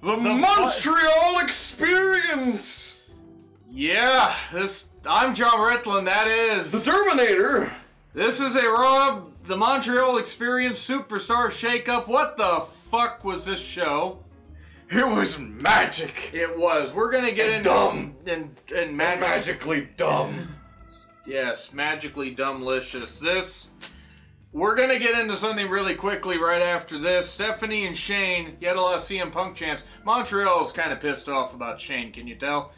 The Montreal Experience! Yeah, I'm Jonn Ritland, that is... The Terminator! This is a Raw, the Montreal Experience Superstar Shakeup. What the fuck was this show? It was magic! It was. We're gonna get into... dumb. And magically dumb. Yes, magically dumbelicious. We're gonna get into something really quickly right after this. Stephanie and Shane, you had a lot of CM Punk chants. Montreal is kind of pissed off about Shane, can you tell?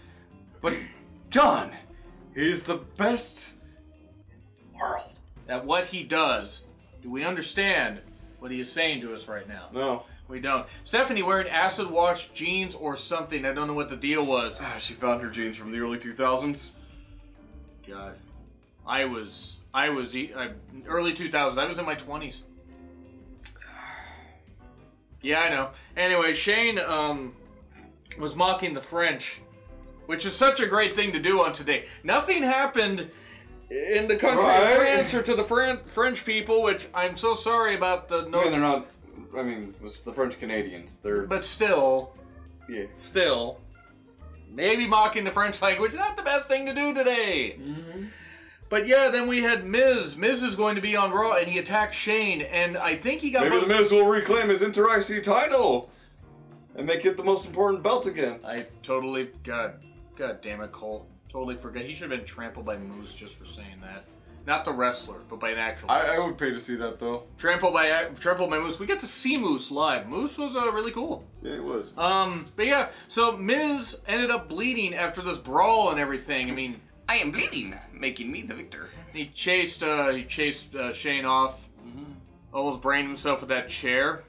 But Jonn, he's the best in the world. At what he does. Do we understand what he is saying to us right now? No. We don't. Stephanie wearing acid wash jeans or something. I don't know what the deal was. She found her jeans from the early 2000s. God. I was early 2000s. I was in my 20s. Yeah, I know. Anyway, Shane was mocking the French, which is such a great thing to do on today. Nothing happened in the country of France or to the French people, which I'm so sorry about the... No, they're not... I mean, it was the French Canadians. They're... But still... Yeah. Still... Maybe mocking the French language, not the best thing to do today. Mm-hmm. But yeah, then we had Miz. Miz is going to be on Raw, and he attacked Shane, and I think he got... Maybe the Miz will reclaim his Inter-IC title and make it the most important belt again. I totally... God damn it, Cole. Totally forgot. He should have been trampled by Moose just for saying that. Not the wrestler, but by an actual Moose. I would pay to see that, though. Trampled by Moose. We get to see Moose live. Moose was really cool. Yeah, it was. But yeah, so Miz ended up bleeding after this brawl and everything. I mean... I am bleeding, making me the victor. He chased Shane off. Mm-hmm. Almost brained himself with that chair.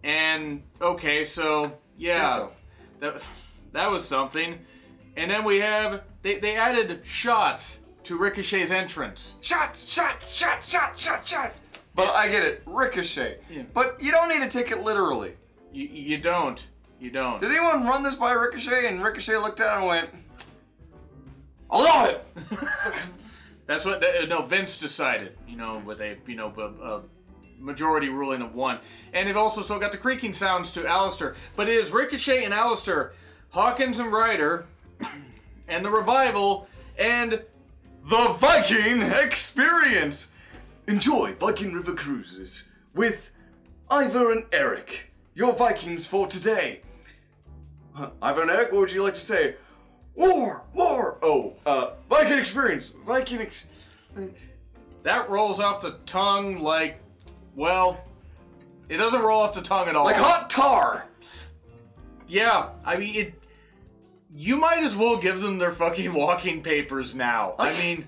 And okay, so yeah, that was something. And then we have they added shots to Ricochet's entrance. Shots. But I get it, Ricochet. Yeah. But you don't need to take it literally. You don't. Did Did anyone run this by Ricochet and Ricochet looked at it and went, I love it! That's what Vince decided, with a majority ruling of 1. And they've also still got the creaking sounds to Alistair. But it is Ricochet and Alistair, Hawkins and Ryder, and the Revival, and the Viking Experience! Enjoy Viking River Cruises with Ivor and Eric, your Vikings for today. Ivor and Eric, what would you like to say? War! Oh, Viking Experience! That rolls off the tongue like, well, it doesn't roll off the tongue at all. Like hot tar! Yeah, I mean, you might as well give them their fucking walking papers now. Like, I mean,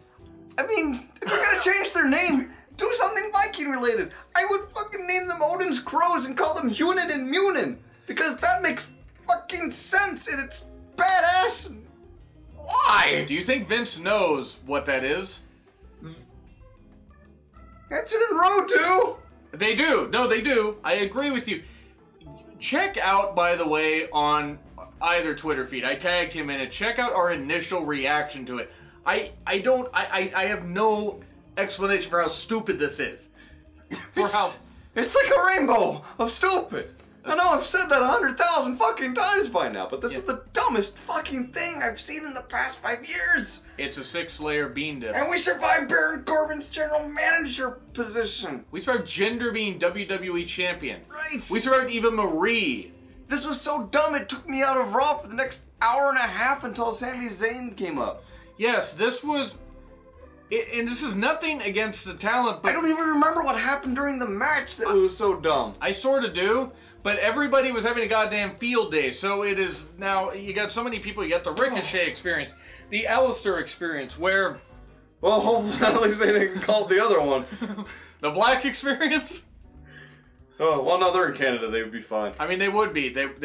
if you're gonna change their name, do something Viking related. I would fucking name them Odin's Crows and call them Hunin and Munin, because that makes fucking sense and it's badass. Why? Do you think Vince knows what that is? That's it in row 2. They do. No, they do. I agree with you. Check out, by the way, on either Twitter feed. I tagged him in it. Check out our initial reaction to it. I have no explanation for how stupid this is. It's like a rainbow of stupid. I know I've said that 100,000 fucking times by now, but this is the dumbest fucking thing I've seen in the past 5 years. It's a 6-layer bean dip. And we survived Baron Corbin's general manager position. We survived Jinder being WWE champion. Right. We survived Eva Marie. This was so dumb it took me out of Raw for the next hour and a half until Sami Zayn came up. Yes, this was... And this is nothing against the talent, but... I don't even remember what happened during the match that was so dumb. I sort of do. But everybody was having a goddamn field day, so it is now, you got so many people, you got the Ricochet experience, the Alistair experience, where... Well, hopefully at least they didn't call it the other one. The Black experience? Oh, well, no, they're in Canada, they would be fine. I mean, they would be, they would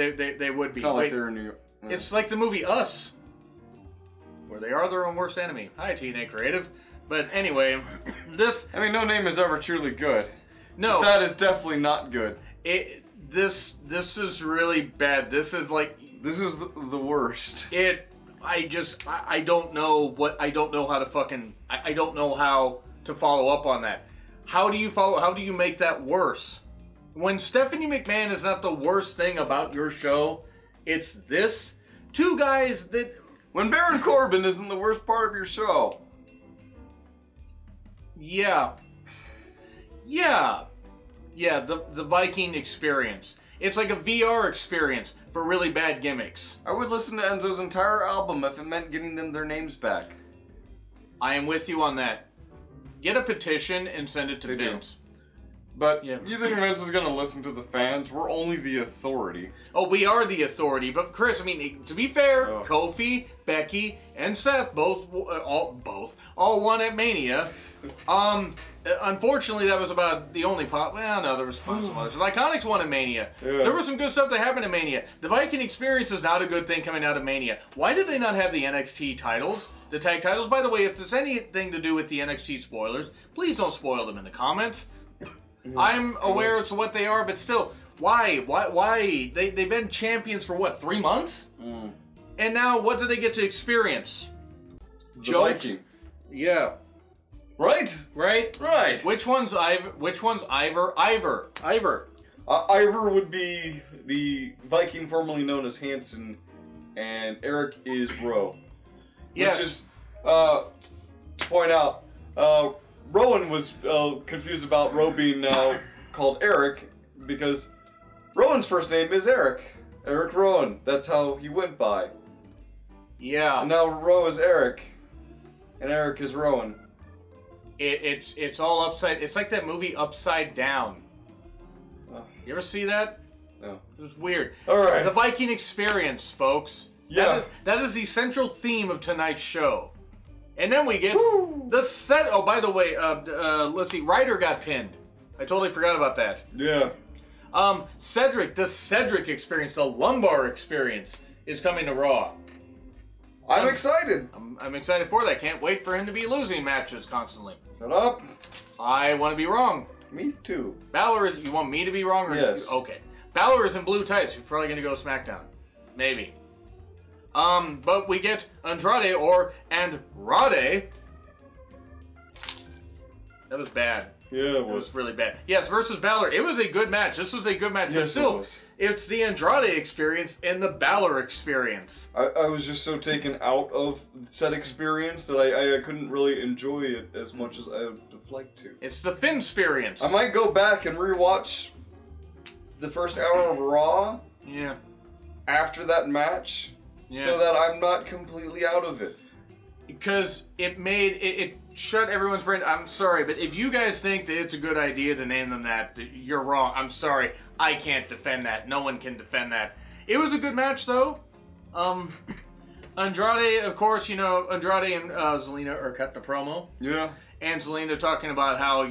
be. It's not like they're in New York. Yeah. It's like the movie Us, where they are their own worst enemy. Hi, TNA Creative. But anyway, this... I mean, no name is ever truly good. No. But that is definitely not good. This is really bad. This is like... This is the worst. I don't know how to fucking... I don't know how to follow up on that. How do you make that worse? when Stephanie McMahon is not the worst thing about your show, it's this. Two guys that... When Baron Corbin isn't the worst part of your show. Yeah. Yeah. Yeah, the Viking experience. It's like a VR experience for really bad gimmicks. I would listen to Enzo's entire album if it meant getting them their names back. I am with you on that. Get a petition and send it to They do. Vince. But Yeah. you think Vince is going to listen to the fans? We're only the authority. Oh, we are the authority, but Chris, I mean, to be fair, Oh. Kofi, Becky, and Seth all won at Mania. Unfortunately, that was about the only pop. Well, no, there was some others. The Iconics won at Mania. Yeah. There was some good stuff that happened at Mania. The Viking experience is not a good thing coming out of Mania. Why did they not have the NXT titles, the tag titles? By the way, if there's anything to do with the NXT spoilers, please don't spoil them in the comments. I'm aware as to what they are, but still, why? They've been champions for what, 3 months? And now, what do they get to experience? The Jokes? Viking. Yeah. Right? Right? Right. Which one's Ivor? Which one's Ivor? Ivor. Ivor would be the Viking formerly known as Hanson, and Eric is Rowe. Yes. Which is, to point out, Rowan was confused about Rowe being now called Eric, because Rowan's first name is Eric. Eric Rowan. That's how he went by. Yeah. And now Rowe is Eric, and Eric is Rowan. It's all upside. It's like that movie Upside Down. You ever see that? No. It was weird. All right. The Viking experience, folks. Yeah. That is the central theme of tonight's show. And then we get the set. Oh, by the way, let's see. Ryder got pinned. I totally forgot about that. Yeah. Cedric, the Cedric experience, the lumbar experience, is coming to Raw. I'm excited. I'm excited for that. Can't wait for him to be losing matches constantly. Shut up. I want to be wrong. Me too. Balor is. You want me to be wrong? Or Yes. Okay. Balor is in blue tights. He's probably going to go SmackDown. Maybe. But we get Andrade or Andrade. That was bad. Yeah, It was really bad. Yes, versus Balor. It was a good match. This was a good match. But Yes, it still, was. it's the Andrade experience and the Balor experience. I was just so taken out of said experience that I couldn't really enjoy it as much as I would have liked to. It's the Finn experience. I might go back and rewatch the first hour of Raw Yeah. after that match Yeah. so that I'm not completely out of it. Because it shut everyone's brain. I'm sorry, but if you guys think that it's a good idea to name them that, you're wrong. I'm sorry. I can't defend that. No one can defend that. It was a good match, though. Andrade, of course, Andrade and Zelina are cutting a promo. Yeah. And Zelina talking about how,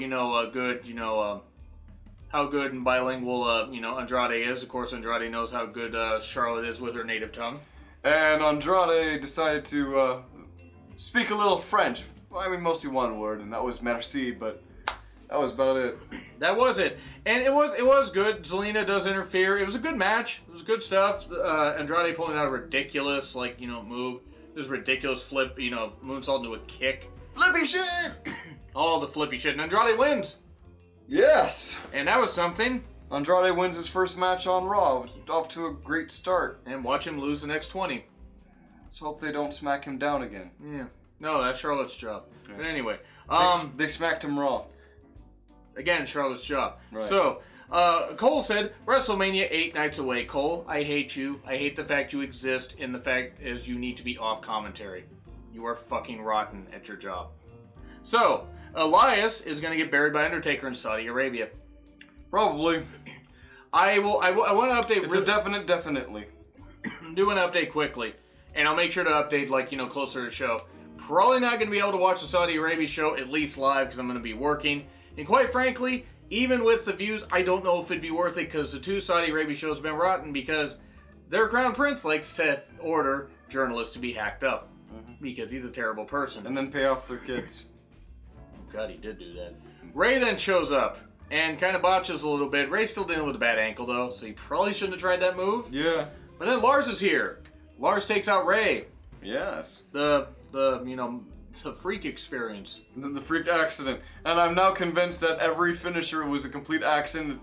how good and bilingual, Andrade is. Of course, Andrade knows how good Charlotte is with her native tongue. And Andrade decided to speak a little French. Well, I mean, mostly one word, and that was merci, but that was about it. That was it. And it was good. Zelina does interfere. It was a good match. It was good stuff. Andrade pulling out a ridiculous, move. It was a ridiculous flip, moonsault into a kick. Flippy shit! All the flippy shit. And Andrade wins. Yes! And that was something. Andrade wins his first match on Raw. Off to a great start. And watch him lose the next 20. Let's hope they don't smack him down again. Yeah. No, that's Charlotte's job. Yeah. But anyway. They smacked him Raw. Again, Charlotte's job. Right. So, Cole said, WrestleMania 8 nights away. Cole, I hate you. I hate the fact you exist, and the fact is you need to be off commentary. You are fucking rotten at your job. So, Elias is going to get buried by Undertaker in Saudi Arabia. Probably. I want to update. It's a definite, definitely. Do an update quickly, and I'll make sure to update closer to the show. Probably not going to be able to watch the Saudi Arabia show at least live because I'm going to be working. And quite frankly, even with the views, I don't know if it'd be worth it because the 2 Saudi Arabia shows have been rotten because their crown prince likes to order journalists to be hacked up because he's a terrible person. And then pay off their kids. God, he did do that. Ray then shows up and kind of botches a little bit. Ray's still dealing with a bad ankle though, so he probably shouldn't have tried that move. Yeah. But then Lars is here. Lars takes out Ray. Yes. The the freak experience. The freak accident. And I'm now convinced that every finisher was a complete accident.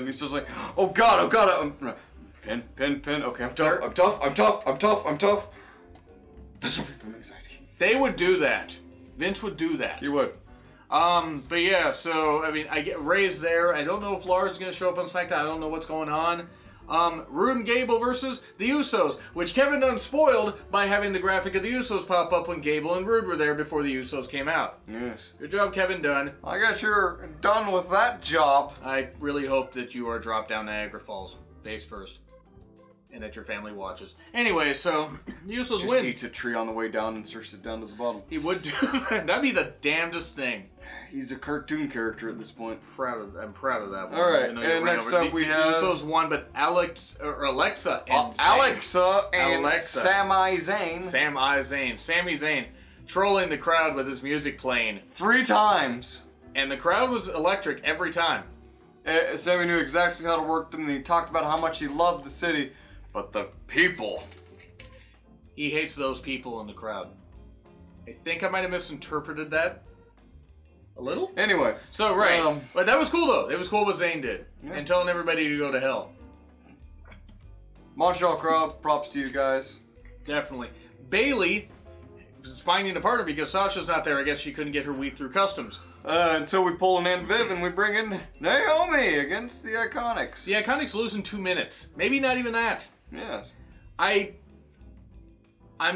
He's just like, oh god, pin. Okay, I'm tough. This will be from anxiety. They would do that. Vince would do that. You would. But yeah, so, I mean, I get Ray's there. I don't know if Lars is going to show up on SmackDown. I don't know what's going on. Rude and Gable versus the Usos, which Kevin done spoiled by having the graphic of the Usos pop up when Gable and Rude were there before the Usos came out. Yes. Good job, Kevin Dunn. I guess you're done with that job. I really hope that you are dropped down Niagara Falls, face first, and that your family watches. Anyway, so the Usos win. Eats a tree on the way down and surfs it down to the bottom. He would do that. That'd be the damnedest thing. He's a cartoon character at this point. I'm proud of that one. All right, and next up we have... Usos won, but Alexa and Sami Zayn. Sami Zayn trolling the crowd with his music playing 3 times. And the crowd was electric every time. Sami knew exactly how to work them, and he talked about how much he loved the city. But the people... He hates those people in the crowd. I think I might have misinterpreted that. A little? Anyway. So, right. But that was cool, though. It was cool what Zayn did. Yeah. And telling everybody to go to hell. Montreal crowd, props to you guys. Definitely. Bayley is finding a partner because Sasha's not there. I guess she couldn't get her week through customs. And so we pull an Aunt Viv and we bring in Naomi against the Iconics. The Iconics lose in 2 minutes. Maybe not even that. Yes. I'm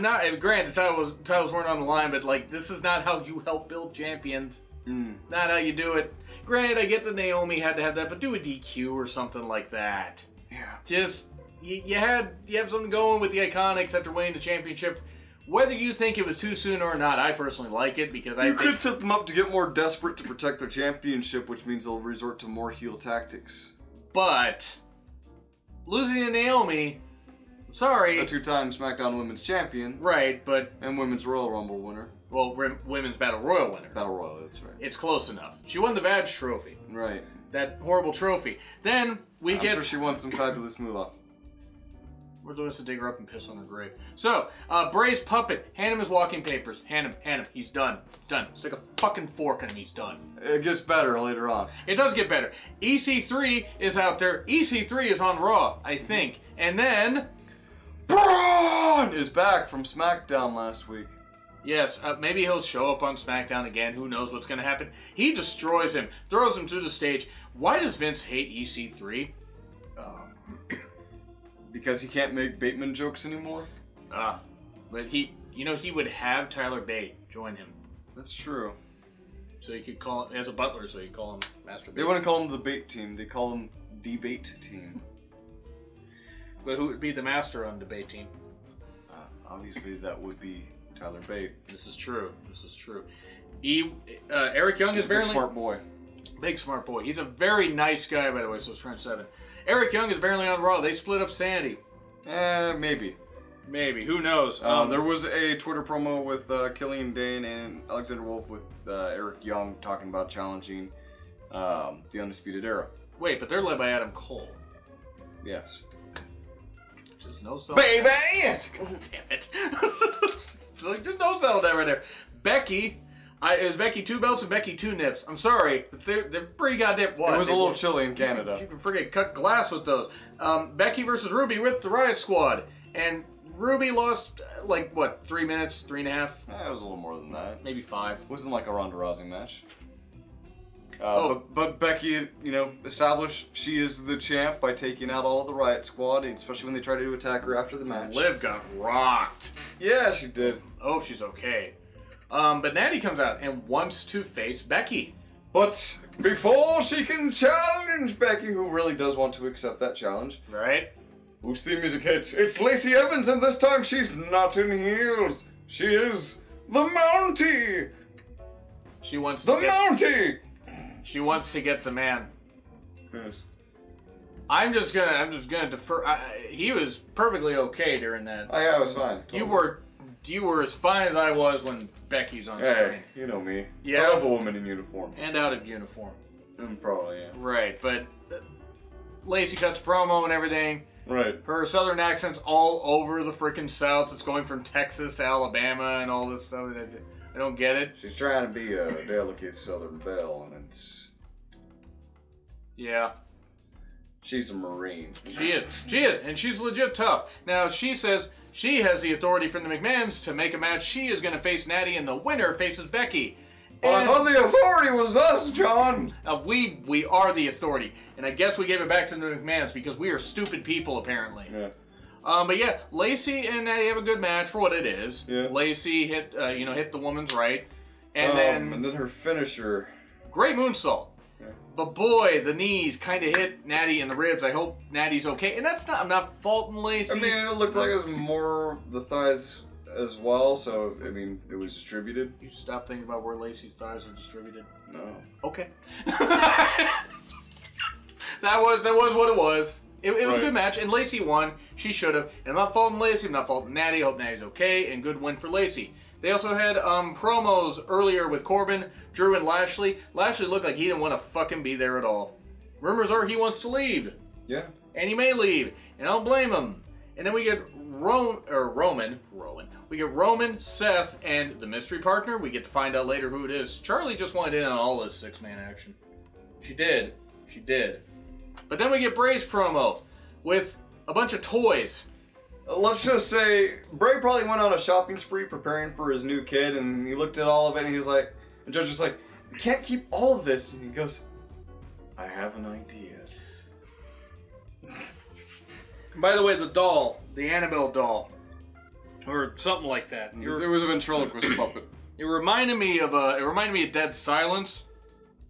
not... Granted, the titles weren't on the line, but, like, this is not how you help build champions. Not how you do it. Granted, I get that Naomi had to have that, but do a DQ or something like that. Yeah. Just, you have something going with the Iconics after winning the championship. Whether you think it was too soon or not, I personally like it because I could set them up to get more desperate to protect their championship, which means they'll resort to more heel tactics. But losing to Naomi, sorry. A 2-time SmackDown Women's Champion. Right, but... And Women's Royal Rumble winner. Well, Women's Battle Royal winner. Battle Royal, that's right. It's close enough. She won the badge trophy. Right. That horrible trophy. Then we get... I'm sure she won some fabulous moolah. We're going to dig her up and piss on her grave. So, Bray's puppet. Hand him his walking papers. Hand him. He's done. Done. Stick a fucking fork in him. He's done. It gets better later on. It does get better. EC3 is out there. EC3 is on Raw, I think. And then... Braun is back from SmackDown last week. Yes, maybe he'll show up on SmackDown again. Who knows what's going to happen? He destroys him. Throws him to the stage. Why does Vince hate EC3? Because he can't make Bateman jokes anymore? But he would have Tyler Bate join him. That's true. So he could call him, as a butler, so you call him Master Bate. They wouldn't call him the Bate team, they call him Debate team. But who would be the master on Debate team? Obviously that would be Tyler Bate. This is true. Eric Young is barely... Big smart boy. Big smart boy. He's a very nice guy, by the way, so it's Trent 7. Eric Young is barely on Raw. They split up Sandy. Maybe. Maybe. Who knows? There was a Twitter promo with Killian Dane and Alexander Wolf with Eric Young talking about challenging the Undisputed Era. Wait, but they're led by Adam Cole. Yes. There's no sell. Baby! God damn it. Like, there's no sell that right there. Becky... it was Becky 2 belts and Becky 2 nips. I'm sorry, but they're pretty goddamn... What? It was a little chilly in Canada. You can freaking cut glass with those. Becky versus Ruby with the Riot Squad. And Ruby lost, 3 minutes, 3.5? It was a little more than that. Maybe 5. It wasn't like a Ronda Rousey match. But Becky, established she is the champ by taking out all the Riot Squad, especially when they tried to attack her after the match. Liv got rocked. Yeah, she did. Oh, she's okay. But Natty comes out and wants to face Becky. But before she can challenge Becky, who really does want to accept that challenge. Right? Whose theme music hits? It's Lacey Evans, and this time she's not in heels. She is the Mountie. She wants the Mountie. She wants to get the man. Yes. I'm just gonna defer. He was perfectly okay during that. I was fine. Totally. You were as fine as I was when Becky's on screen. You know me. Yeah. I love a woman in uniform. And out of uniform. Probably, yeah. Right, but Lacey cuts promo and everything. Right. Her southern accent's all over the freaking South. It's going from Texas to Alabama and all this stuff. I don't get it. She's trying to be a delicate Southern belle, and it's... Yeah. She's a Marine. She is. She is. And she's legit tough. Now, she says she has the authority from the McMahons to make a match. She is going to face Natty, and the winner faces Becky. Well, I thought the authority was us, John. We are the authority. And I guess we gave it back to the McMahons because we are stupid people, apparently. Yeah. But yeah, Lacey and Natty have a good match for what it is. Yeah. Lacey hit the woman's right. And then her finisher. great moonsault. But boy, the knees kind of hit Natty in the ribs. I hope Natty's okay. And I'm not faulting Lacey. I mean, it looked like it was more the thighs as well, so, I mean, it was distributed. You stop thinking about where Lacey's thighs are distributed? No. Okay. that was what it was. It was a good match, and Lacey won. She should have. And I'm not faulting Lacey, I'm not faulting Natty. I hope Natty's okay, and good win for Lacey. They also had promos earlier with Corbin, Drew, and Lashley. Lashley looked like he didn't want to fucking be there at all. Rumors are he wants to leave. Yeah. And he may leave, and I don't blame him. And then we get Roman. We get Roman, Seth, and the mystery partner. We get to find out later who it is. Charlie just wanted in on all this six-man action. She did. She did. But then we get Bray's promo with a bunch of toys. Let's just say, Bray probably went on a shopping spree preparing for his new kid, and he looked at all of it, and he was like, the judge was like, you can't keep all of this. And he goes, I have an idea. By the way, the doll, the Annabelle doll, or something like that. It was a ventriloquist puppet. It reminded me of Dead Silence,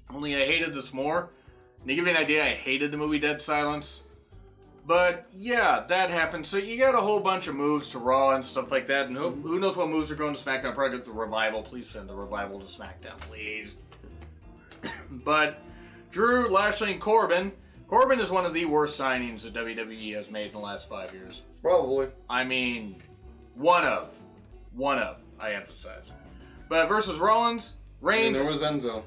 only I hated this more. And to give you an idea, I hated the movie Dead Silence. But yeah, that happened. So you got a whole bunch of moves to Raw and stuff like that. And who knows what moves are going to SmackDown? Probably the Revival. Please send the Revival to SmackDown, please. But Drew, Lashley, and Corbin. Corbin is one of the worst signings that WWE has made in the last 5 years. Probably. I mean, one of, I emphasize. But versus Rollins, Reigns. And there was Enzo.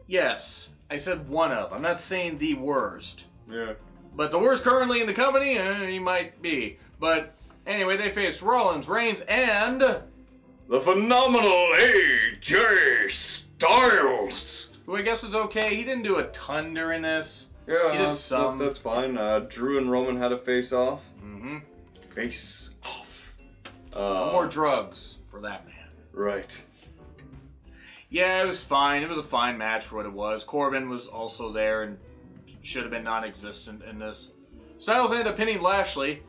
Yes, I said one of. I'm not saying the worst. Yeah. But the worst currently in the company, he might be. But anyway, they faced Rollins, Reigns, and the phenomenal AJ Styles. Who I guess is okay. He didn't do a ton during this. Yeah, he did some. That's fine. Drew and Roman had a face-off. Mm-hmm. Face-off. No more drugs for that man. Right. Yeah, it was fine. It was a fine match for what it was. Corbin was also there and should have been non-existent in this. Styles ended up pinning Lashley.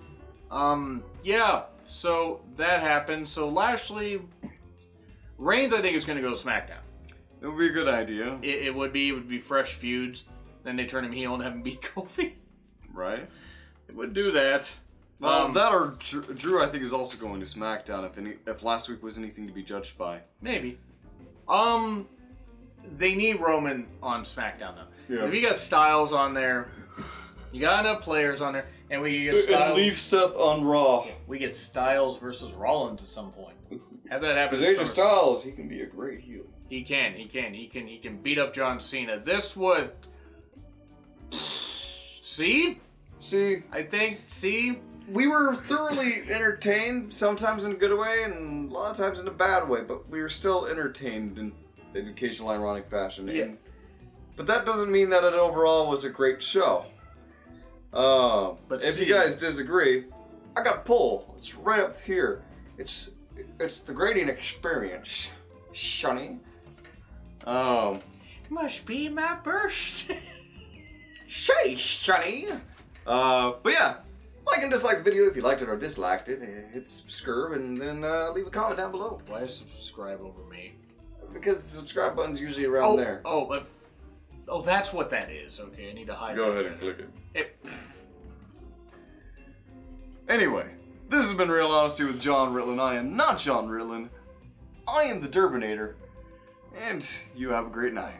Yeah, so that happened. So Lashley, Reigns, I think is going to go to SmackDown. It would be a good idea. It would be fresh feuds. Then they turn him heel and have him beat Kofi. Right. It would do that. That or Drew, I think, is also going to SmackDown if last week was anything to be judged by. Maybe. They need Roman on SmackDown though. Yeah. If you got Styles on there, you got enough players on there, and we get Styles. And leave Seth on Raw. Yeah, we get Styles versus Rollins at some point. Have that happen. Because AJ Styles, he can be a great heel. He can beat up John Cena. This would. See. I think. See. We were thoroughly entertained, sometimes in a good way, and a lot of times in a bad way, but we were still entertained in an occasional ironic fashion. Yeah. But that doesn't mean that it overall was a great show. But if you guys disagree, I got a poll. It's right up here. It's the grading experience, Shunny. Must be my birthday. Shay, Shunny. But yeah. Like and dislike the video if you liked it or disliked it. Hit subscribe and then leave a comment down below. Why subscribe over me? Because the subscribe button's usually around there. Oh, that's what that is. Okay, I need to hide. Go ahead and click it. Anyway, this has been Real Honesty with John Ritland. I am not John Ritland. I am the Durbinator. And you have a great night.